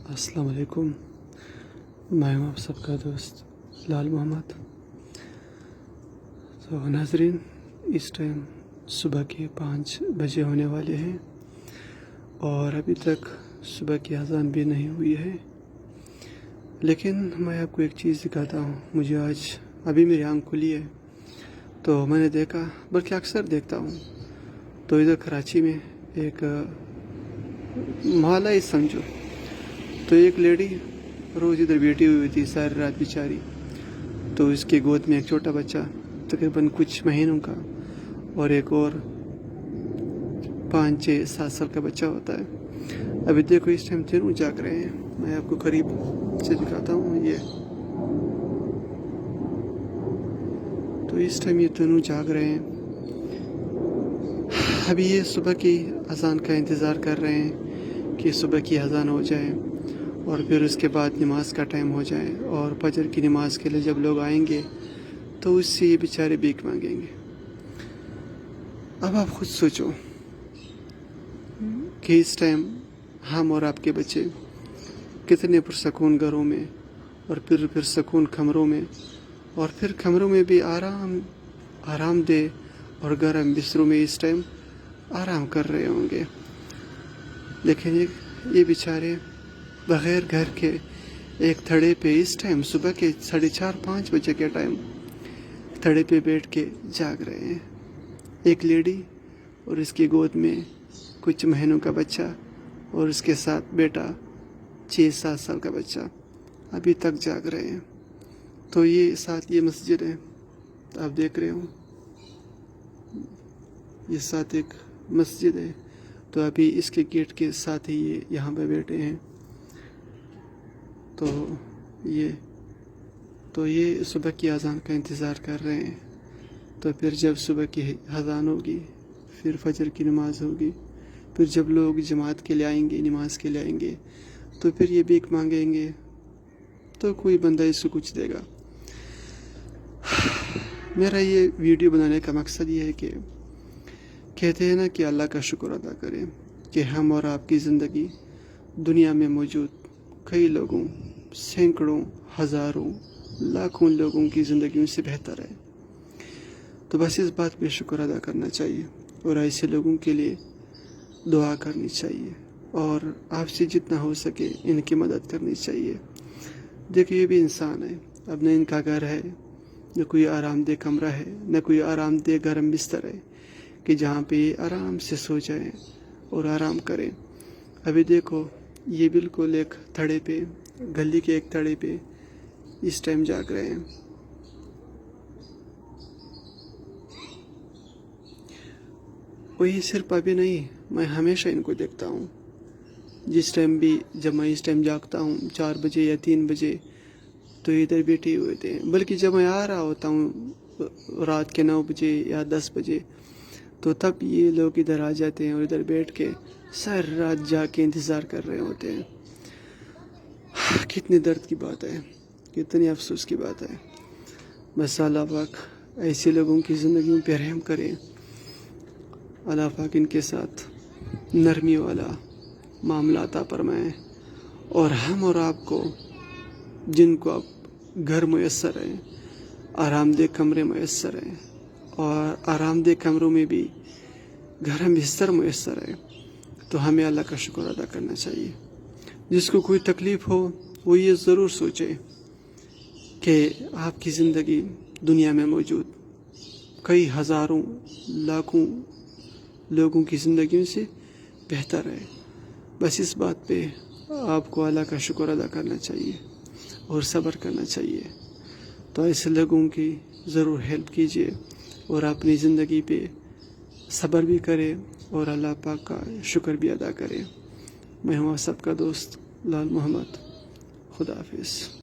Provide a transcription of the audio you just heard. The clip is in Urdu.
السلام علیکم، میں ہوں آپ سب کا دوست لال محمد۔ تو ناظرین، اس ٹائم صبح کے 5 بجے ہونے والے ہیں اور ابھی تک صبح کی اذان بھی نہیں ہوئی ہے، لیکن میں آپ کو ایک چیز دکھاتا ہوں۔ مجھے آج ابھی میری آنکھ کھلی ہے تو میں نے دیکھا، بلکہ اکثر دیکھتا ہوں، تو ادھر کراچی میں ایک محلہ ہی سمجھو، تو ایک لیڈی روز ادھر بیٹھی ہوئی تھی ساری رات بیچاری۔ تو اس کے گود میں ایک چھوٹا بچہ تقریباً کچھ مہینوں کا اور ایک اور 5-6-7 سال کا بچہ ہوتا ہے۔ ابھی دیکھو اس ٹائم تینوں جاگ رہے ہیں، میں آپ کو قریب سے دکھاتا ہوں۔ تو اس ٹائم یہ تینوں جاگ رہے ہیں۔ ابھی یہ صبح کی اذان کا انتظار کر رہے ہیں کہ صبح کی اذان ہو جائے اور پھر اس کے بعد نماز کا ٹائم ہو جائے، اور فجر کی نماز کے لیے جب لوگ آئیں گے تو اس سے یہ بیچارے بھیک مانگیں گے۔ اب آپ خود سوچو کہ اس ٹائم ہم اور آپ کے بچے کتنے پرسکون گھروں میں اور پھر سکون کمروں میں، اور پھر کمروں میں بھی آرام دہ اور گرم بستروں میں اس ٹائم آرام کر رہے ہوں گے، لیکن یہ بیچارے بغیر گھر کے ایک تھڑے پہ اس ٹائم صبح کے 4:30-5 بجے کے ٹائم تھڑے پہ بیٹھ کے جاگ رہے ہیں۔ ایک لیڈی اور اس کی گود میں کچھ مہینوں کا بچہ اور اس کے ساتھ بیٹا 6-7 سال کا بچہ ابھی تک جاگ رہے ہیں۔ تو یہ مسجد ہے، آپ دیکھ رہے ہو، یہ ساتھ ایک مسجد ہے، تو ابھی اس کے گیٹ کے ساتھ ہی یہ یہاں پہ بیٹھے ہیں۔ تو یہ صبح کی اذان کا انتظار کر رہے ہیں۔ تو پھر جب صبح کی اذان ہوگی، پھر فجر کی نماز ہوگی، پھر جب لوگ جماعت کے لیے آئیں گے، نماز کے لیے آئیں گے، تو پھر یہ بھیک مانگیں گے، تو کوئی بندہ اس کو کچھ دے گا۔ میرا یہ ویڈیو بنانے کا مقصد یہ ہے کہ کہتے ہیں نا کہ اللہ کا شکر ادا کریں کہ ہم اور آپ کی زندگی دنیا میں موجود کئی لوگوں، سینکڑوں، ہزاروں، لاکھوں لوگوں کی زندگیوں سے بہتر ہے۔ تو بس اس بات پہ شکر ادا کرنا چاہیے اور ایسے لوگوں کے لیے دعا کرنی چاہیے، اور آپ سے جتنا ہو سکے ان کی مدد کرنی چاہیے۔ دیکھیے، یہ بھی انسان ہے، اب نہ ان کا گھر ہے، نہ کوئی آرام دہ کمرہ ہے، نہ کوئی آرام دہ گرم بستر ہے کہ جہاں پہ یہ آرام سے سو جائیں اور آرام کریں۔ ابھی دیکھو، یہ بالکل ایک تھڑے پہ، گلی کے ایک تھڑے پہ اس ٹائم جاگ رہے ہیں۔ وہی صرف ابھی نہیں، میں ہمیشہ ان کو دیکھتا ہوں، جس ٹائم بھی، جب میں اس ٹائم جاگتا ہوں 4 بجے یا 3 بجے، تو ادھر بیٹھے ہوئے تھے، بلکہ جب میں آ رہا ہوتا ہوں رات کے 9 بجے یا 10 بجے، تو تب یہ لوگ ادھر آ جاتے ہیں اور ادھر بیٹھ کے ساری رات جا کے انتظار کر رہے ہوتے ہیں۔ کتنی درد کی بات ہے، کتنی افسوس کی بات ہے۔ بس اللہ پاک ایسے لوگوں کی زندگیوں پہ رحم کرے، اللہ پاک ان کے ساتھ نرمی والا معاملہ عطا فرمائے، اور ہم اور آپ کو، جن کو اب گھر میسر ہے، آرام دہ کمرے میسر ہیں، اور آرام دہ کمروں میں بھی گرم بستر میسر ہے، تو ہمیں اللہ کا شکر ادا کرنا چاہیے۔ جس کو کوئی تکلیف ہو وہ یہ ضرور سوچے کہ آپ کی زندگی دنیا میں موجود کئی ہزاروں، لاکھوں لوگوں کی زندگیوں سے بہتر ہے۔ بس اس بات پہ آپ کو اللہ کا شکر ادا کرنا چاہیے اور صبر کرنا چاہیے۔ تو ایسے لوگوں کی ضرور ہیلپ کیجیے اور اپنی زندگی پہ صبر بھی کرے اور اللہ پاک کا شکر بھی ادا کرے۔ میں ہوں آپ سب کا دوست لال محمد۔ خدا حافظ۔